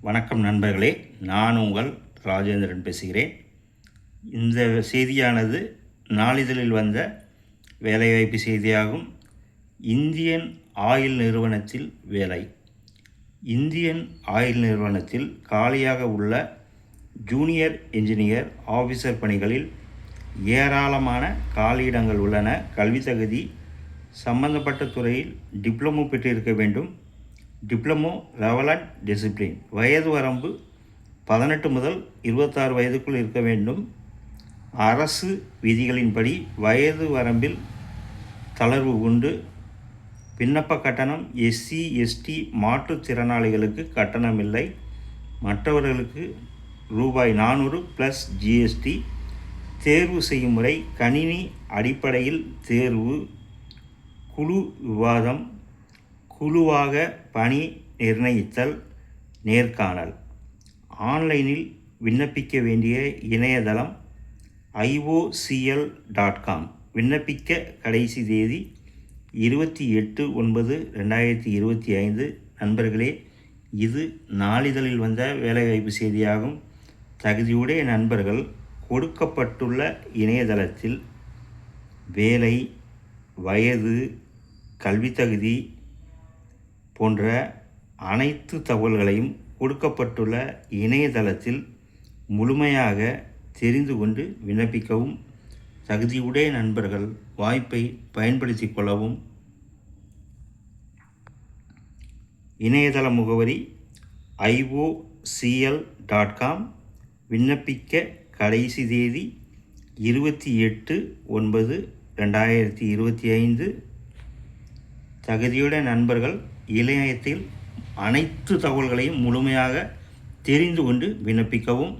வணக்கம் நண்பர்களே, நான் உங்கள் ராஜேந்திரன் பேசுகிறேன். இந்த செய்தியானது நாளிதழில் வந்த வேலைவாய்ப்பு செய்தியாகும். இந்தியன் ஆயில் நிறுவனத்தில் வேலை. இந்தியன் ஆயில் நிறுவனத்தில் காலியாக உள்ள ஜூனியர் என்ஜினியர் ஆஃபீஸர் பணிகளில் ஏராளமான காலியிடங்கள் உள்ளன. கல்வி தகுதி சம்பந்தப்பட்ட துறையில் டிப்ளமோ பெற்றிருக்க வேண்டும். Diploma level and discipline. வயது வரம்பு 18 முதல் 26 வயதுக்குள் இருக்க வேண்டும். அரசு விதிகளின்படி வயது வரம்பில் தளர்வு உண்டு. விண்ணப்ப கட்டணம் எஸ்சி எஸ்டி மாற்றுத்திறனாளிகளுக்கு கட்டணமில்லை. மற்றவர்களுக்கு ரூபாய் 400 ப்ளஸ் ஜிஎஸ்டி. தேர்வு செய்யும் முறை கணினி அடிப்படையில் தேர்வு, குழு விவாதம், குழுவாக பணி நிர்ணயித்தல், நேர்காணல். ஆன்லைனில் விண்ணப்பிக்க வேண்டிய இணையதளம் iocl.com. விண்ணப்பிக்க கடைசி தேதி 28/9/2025. நண்பர்களே, இது நாளிதழில் வந்த வேலைவாய்ப்பு செய்தியாகும். தகுதியுடைய நண்பர்கள் கொடுக்கப்பட்டுள்ள இணையதளத்தில் வேலை, வயது, கல்வி தகுதி போன்ற அனைத்து தகவல்களையும் கொடுக்கப்பட்டுள்ள இணையதளத்தில் முழுமையாக தெரிந்து கொண்டு விண்ணப்பிக்கவும். தகுதியுடைய நண்பர்கள் வாய்ப்பை பயன்படுத்தி கொள்ளவும். இணையதள முகவரி iocl.com. விண்ணப்பிக்க கடைசி தேதி 28/9/2025. தகுதியுடைய நண்பர்கள் இணையத்தில் அனைத்து தகவல்களையும் முழுமையாக தெரிந்து கொண்டு விண்ணப்பிக்கவும்.